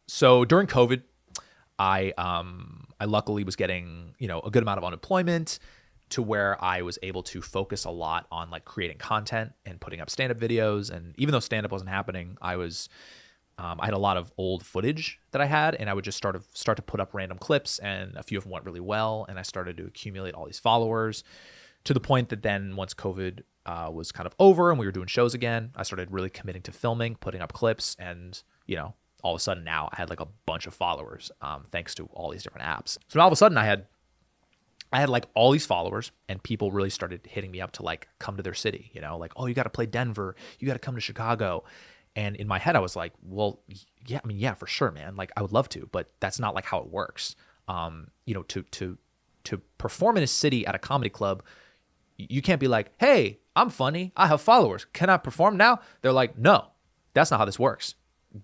So during COVID, I luckily was getting, a good amount of unemployment to where I was able to focus a lot on like creating content and putting up stand-up videos. And even though stand-up wasn't happening, I had a lot of old footage that I had, and I would just start to put up random clips, and a few of them went really well. And I started to accumulate all these followers to the point that then once COVID was kind of over and we were doing shows again, I started really committing to filming, putting up clips, and, all of a sudden now I had like a bunch of followers thanks to all these different apps. So now all of a sudden I had like all these followers, and people really started hitting me up to like come to their city, like, oh, you got to play Denver, you got to come to Chicago. And in my head, I was like, well, yeah, for sure, man. Like I would love to, but that's not like how it works. To perform in a city at a comedy club, you can't be like, hey, I'm funny, I have followers, can I perform now? They're like, no, that's not how this works.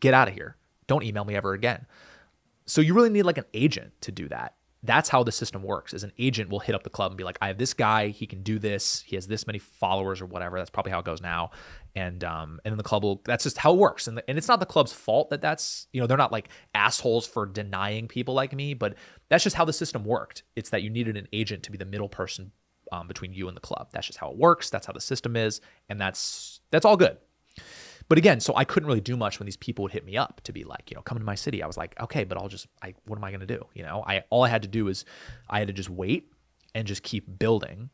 Get out of here. Don't email me ever again. So you really need like an agent to do that. That's how the system works, is an agent will hit up the club and be like, I have this guy, he can do this, he has this many followers or whatever. That's probably how it goes now. And then the club will, that's just how it works. And it's not the club's fault that that's, they're not like assholes for denying people like me, but that's just how the system worked. It's that you needed an agent to be the middle person between you and the club. That's just how it works. That's how the system is. And that's all good. But again, so I couldn't really do much when these people would hit me up to be like, come to my city. I was like, okay, but what am I going to do? All I had to do is I had to just wait and just keep building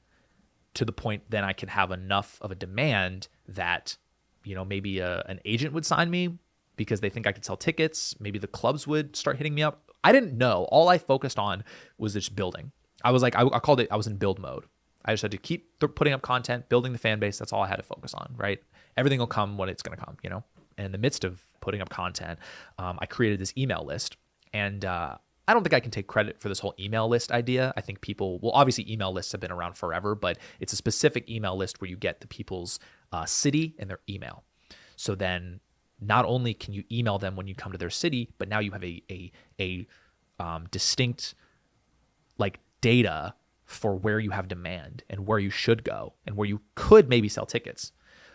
to the point then I can have enough of a demand that, maybe an agent would sign me because they think I could sell tickets. Maybe the clubs would start hitting me up. I didn't know. All I focused on was just building. I was like, I called it, I was in build mode. I just had to keep putting up content, building the fan base. That's all I had to focus on, right? Everything will come when it's going to come, And in the midst of putting up content, I created this email list. And I don't think I can take credit for this whole email list idea. I think obviously email lists have been around forever, but it's a specific email list where you get the people's city and their email. So then not only can you email them when you come to their city, but now you have a distinct like data for where you have demand and where you should go and where you could maybe sell tickets.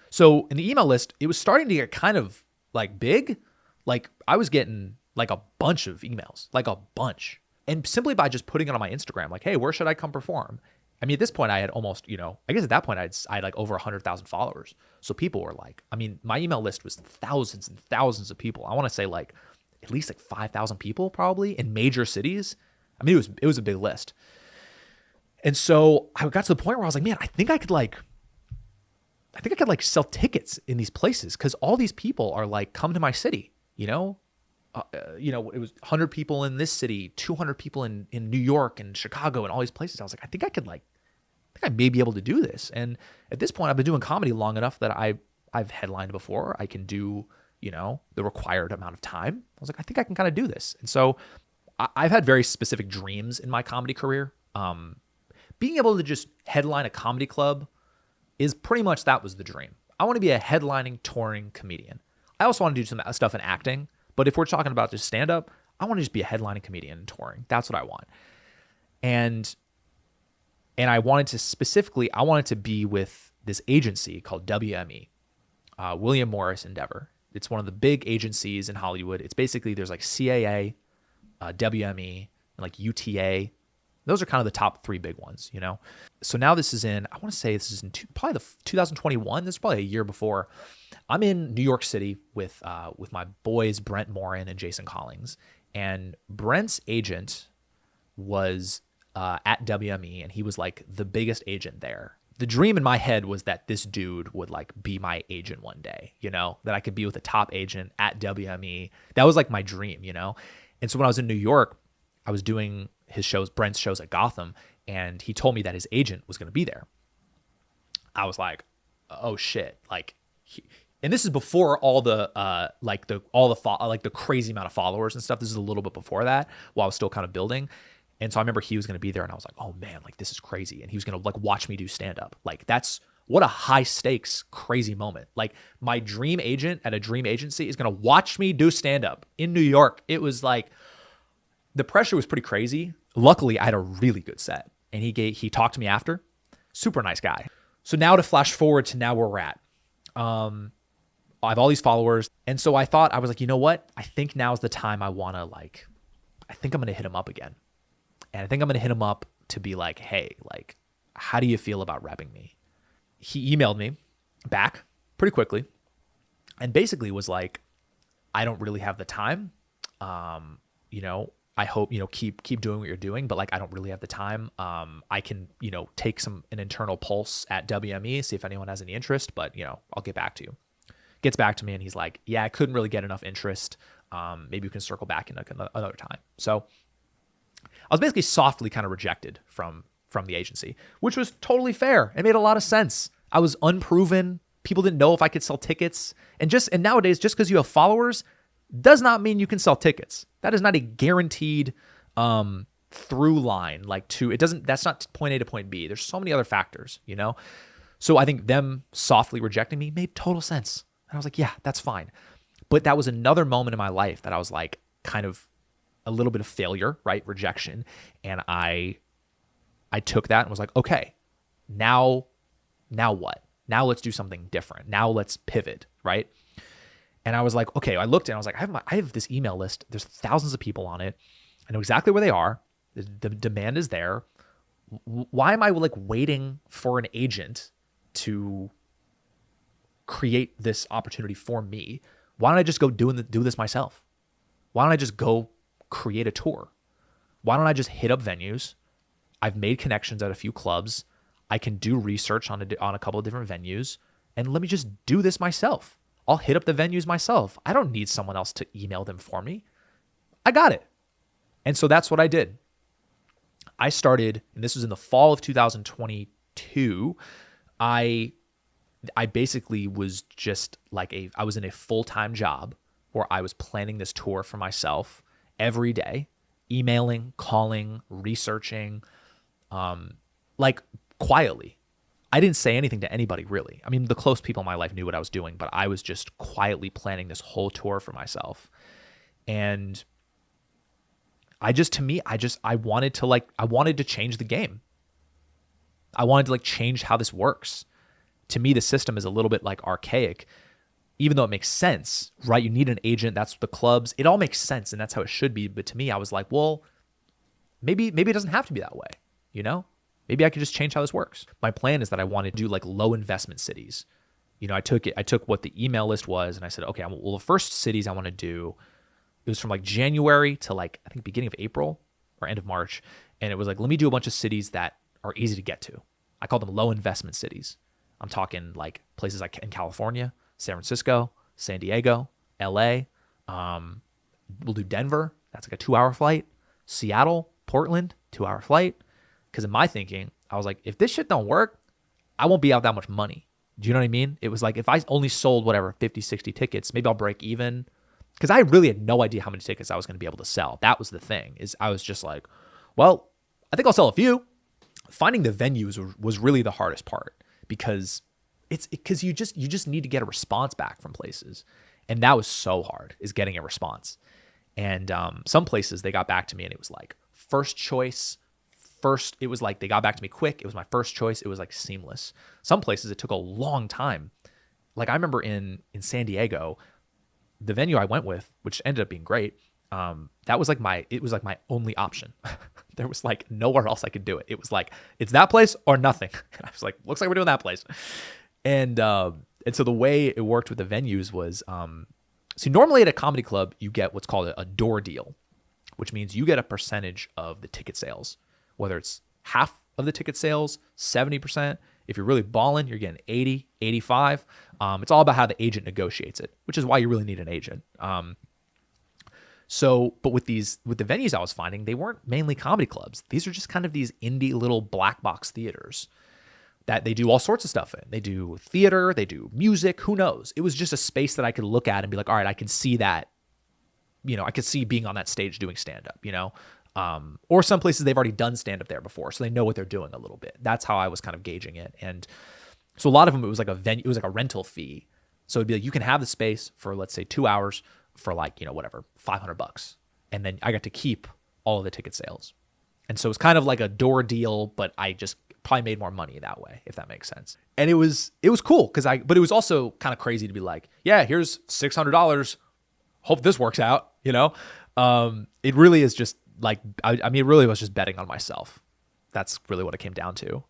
So in the email list, it was starting to get kind of like big. Like I was getting like a bunch of emails, like a bunch. And simply by just putting it on my Instagram, like, hey, where should I come perform? I mean, at this point I had almost, I guess at that point I had like over 100,000 followers. So people were like, my email list was thousands and thousands of people. I want to say like at least like 5,000 people probably in major cities. It was a big list. And so I got to the point where I was like, man, I think I could sell tickets in these places because all these people are like, come to my city, it was 100 people in this city, 200 people in New York and Chicago and all these places. I was like, I think I may be able to do this. And at this point, I've been doing comedy long enough that I've headlined before. I can do, the required amount of time. I was like, I think I can kind of do this. And so I've had very specific dreams in my comedy career. Being able to just headline a comedy club is pretty much, that was the dream. I want to be a headlining, touring comedian. I also want to do some stuff in acting, but if we're talking about just stand-up, I want to just be a headlining comedian and touring. That's what I want. And I wanted to be with this agency called WME, William Morris Endeavor. It's one of the big agencies in Hollywood. It's basically, there's like CAA, WME, and like UTA. Those are kind of the top three big ones, So now this is in 2021. This is probably a year before. I'm in New York City with my boys, Brent Morin and Jason Collins. And Brent's agent was at WME, and he was like the biggest agent there. The dream in my head was that this dude would like be my agent one day, that I could be with a top agent at WME. That was like my dream, And so when I was in New York, I was doing Brent's shows at Gotham, and he told me that his agent was going to be there. I was like, oh shit. And this is before all the, the crazy amount of followers and stuff. This is a little bit before that while I was still kind of building. And so I remember he was going to be there, and I was like, oh man, like this is crazy. And he was going to like watch me do stand up. Like that's what a high stakes, crazy moment. Like my dream agent at a dream agency is going to watch me do stand up in New York. It was like, the pressure was pretty crazy. Luckily, I had a really good set, and he talked to me after. Super nice guy. So now to flash forward to now where we're at. I have all these followers. And so I was like, you know what? I think now's the time I think I'm going to hit him up again. And I think I'm going to hit him up to be like, hey, like, how do you feel about repping me? He emailed me back pretty quickly and basically was like, I don't really have the time. I hope, keep doing what you're doing, but like, I don't really have the time. I can, take an internal pulse at WME, see if anyone has any interest, but I'll get back to you. Gets back to me and he's like, yeah, I couldn't really get enough interest. Maybe we can circle back in like another time. So I was basically softly kind of rejected from the agency, which was totally fair. It made a lot of sense. I was unproven. People didn't know if I could sell tickets. And nowadays, just because you have followers does not mean you can sell tickets. That is not a guaranteed through line. That's not point A to point B. There's so many other factors, So I think them softly rejecting me made total sense. And I was like, yeah, that's fine. But that was another moment in my life that I was like kind of a little bit of failure, right? Rejection. And I took that and was like, okay, now what? Now let's do something different. Now let's pivot, right? And I was like, okay, I looked and I was like, I have this email list. There's thousands of people on it. I know exactly where they are. The demand is there. Why am I like waiting for an agent to create this opportunity for me? Why don't I just go do this myself? Why don't I just go create a tour? Why don't I just hit up venues? I've made connections at a few clubs. I can do research on a couple of different venues, and let me just do this myself. I'll hit up the venues myself. I don't need someone else to email them for me. I got it. And so that's what I did. I started, and this was in the fall of 2022. I basically was just like I was in a full-time job where I was planning this tour for myself every day, emailing, calling, researching, like quietly. I didn't say anything to anybody really. I mean, the close people in my life knew what I was doing, but I was just quietly planning this whole tour for myself. And I wanted to change the game. I wanted to like change how this works. To me, the system is a little bit like archaic, even though it makes sense, right? You need an agent. That's the clubs. It all makes sense, and that's how it should be. But to me, I was like, well, maybe it doesn't have to be that way, Maybe I could just change how this works. My plan is that I want to do like low investment cities. I took what the email list was and I said, okay, well, the first cities I want to do, it was from like January to like, I think beginning of April or end of March. And it was like, let me do a bunch of cities that are easy to get to. I call them low investment cities. I'm talking like places like in California, San Francisco, San Diego, LA. We'll do Denver. That's like a 2-hour flight. Seattle, Portland, 2-hour flight. Because in my thinking, I was like, if this shit don't work, I won't be out that much money. Do you know what I mean? It was like, if I only sold 50, 60 tickets, maybe I'll break even. Because I really had no idea how many tickets I was going to be able to sell. That was the thing, is I was just like, well, I think I'll sell a few. Finding the venues was really the hardest part because you just need to get a response back from places. And that was so hard, is getting a response. And some places they got back to me and it was like first choice. It was like they got back to me quick. It was my first choice. It was like seamless. Some places it took a long time. Like I remember in San Diego, the venue I went with, which ended up being great, that was like my only option. There was like nowhere else I could do it. It was like, it's that place or nothing. And I was like, looks like we're doing that place. And so the way it worked with the venues was, see, normally at a comedy club, you get what's called a door deal, which means you get a percentage of the ticket sales, whether it's half of the ticket sales, 70%. If you're really balling, you're getting 80, 85. It's all about how the agent negotiates it, which is why you really need an agent. But with the venues I was finding, they weren't mainly comedy clubs. These are just kind of these indie little black box theaters that they do all sorts of stuff in. They do theater, they do music, who knows? It was just a space that I could look at and be like, all right, I can see that, I could see being on that stage doing stand-up, or some places they've already done stand-up there before, so they know what they're doing a little bit. That's how I was kind of gauging it. And so a lot of them, it was like it was like a rental fee. So it'd be like, you can have the space for, let's say 2 hours for like, whatever, $500. And then I got to keep all of the ticket sales. And so it's kind of like a door deal, but I just probably made more money that way, if that makes sense. And it was cool but it was also kind of crazy to be like, yeah, here's $600. Hope this works out, you know? It really is just like, I mean, it really was just betting on myself. That's really what it came down to.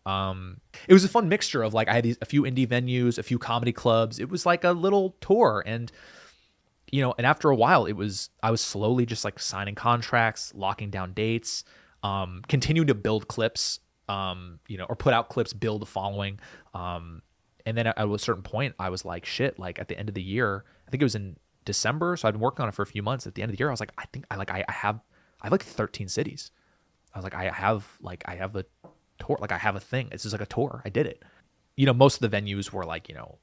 It was a fun mixture of like, I had a few indie venues, a few comedy clubs. It was like a little tour. And, you know, and after a while I was slowly just like signing contracts, locking down dates, continuing to build clips, you know, or put out clips, build a following. And then at a certain point I was like, shit, like at the end of the year, I think it was in December. So I'd been working on it for a few months. At the end of the year, I was like, I have like 13 cities. I was like, I have a tour, like I have a thing. This is like a tour. I did it. You know, most of the venues were like, you know,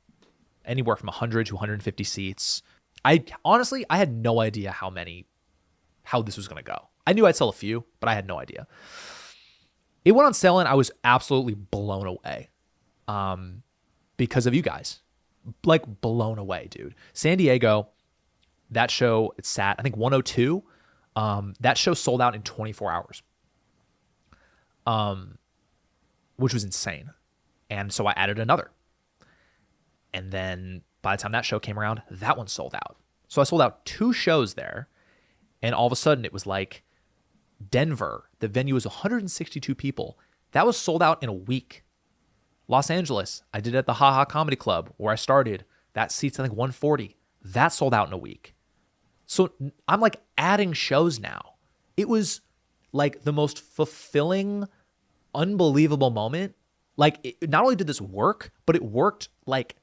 anywhere from 100 to 150 seats. I had no idea how this was going to go. I knew I'd sell a few, but I had no idea. It went on sale and I was absolutely blown away. Because of you guys, like blown away, dude. San Diego, that show, it sat, I think 102. That show sold out in 24 hours. Which was insane. And so I added another. And then by the time that show came around, that one sold out. So I sold out 2 shows there. And all of a sudden it was like Denver, the venue was 162 people. That was sold out in a week. Los Angeles, I did it at the Ha Ha Comedy Club where I started. That seats, I think 140. That sold out in a week. So I'm like adding shows now. It was like the most fulfilling, unbelievable moment. Like not only did this work, but it worked like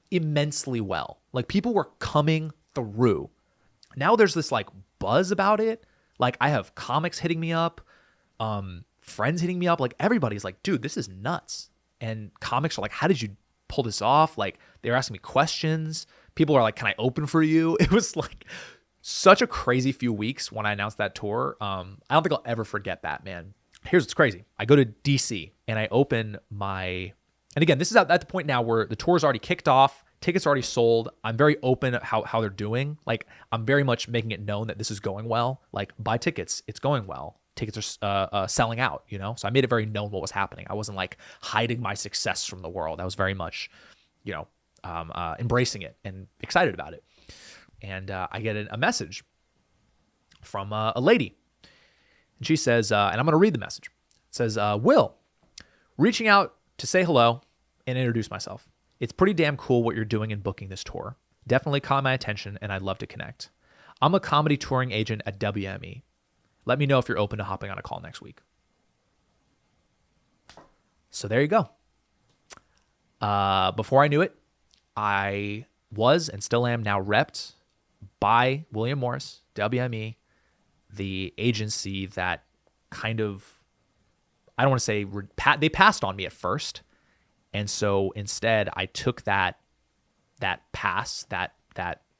immensely well. Like people were coming through. Now there's this like buzz about it. Like I have comics hitting me up, friends hitting me up. Like everybody's like, dude, this is nuts. And comics are like, how did you pull this off? Like they were asking me questions. People are like, can I open for you? It was like such a crazy few weeks when I announced that tour. I don't think I'll ever forget that, man. Here's what's crazy. I go to DC and I open and again, this is at the point now where the tour's already kicked off. Tickets are already sold. I'm very open at how they're doing. Like I'm very much making it known that this is going well. Like buy tickets. It's going well. Tickets are selling out, you know? So I made it very known what was happening. I wasn't like hiding my success from the world. I was very much, you know, embracing it and excited about it. And I get a message from a lady. And she says, and I'm going to read the message. It says, Will, reaching out to say hello and introduce myself. It's pretty damn cool what you're doing in booking this tour. Definitely caught my attention and I'd love to connect. I'm a comedy touring agent at WME. Let me know if you're open to hopping on a call next week. So there you go. Before I knew it, I was and still am now repped by William Morris, WME, the agency that kind of, I don't want to say, they passed on me at first. And so instead I took that pass, that,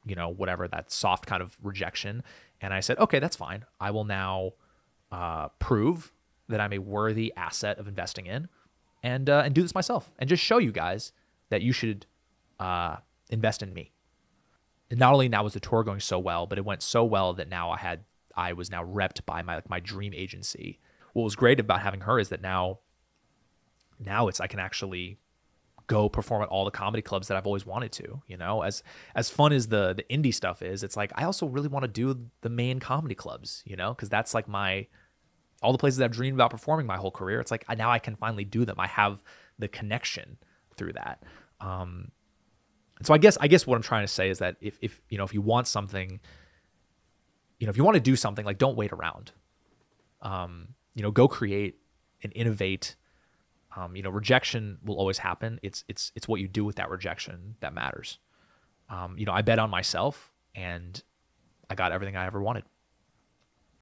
you know, whatever, that soft kind of rejection. And I said, okay, that's fine. I will now prove that I'm a worthy asset of investing in and do this myself and just show you guys that you should invest in me. And not only now was the tour going so well, but it went so well that now I was now repped by my dream agency. What was great about having her is that now it's, I can actually go perform at all the comedy clubs that I've always wanted to, you know, as fun as the indie stuff is, it's like, I also really want to do the main comedy clubs, you know, cause that's like all the places I've dreamed about performing my whole career. It's like, now I can finally do them. I have the connection through that. And so I guess what I'm trying to say is that if you know, if you want something, you know, if you want to do something, like don't wait around, you know, go create and innovate. You know, rejection will always happen. It's what you do with that rejection that matters. You know, I bet on myself and I got everything I ever wanted.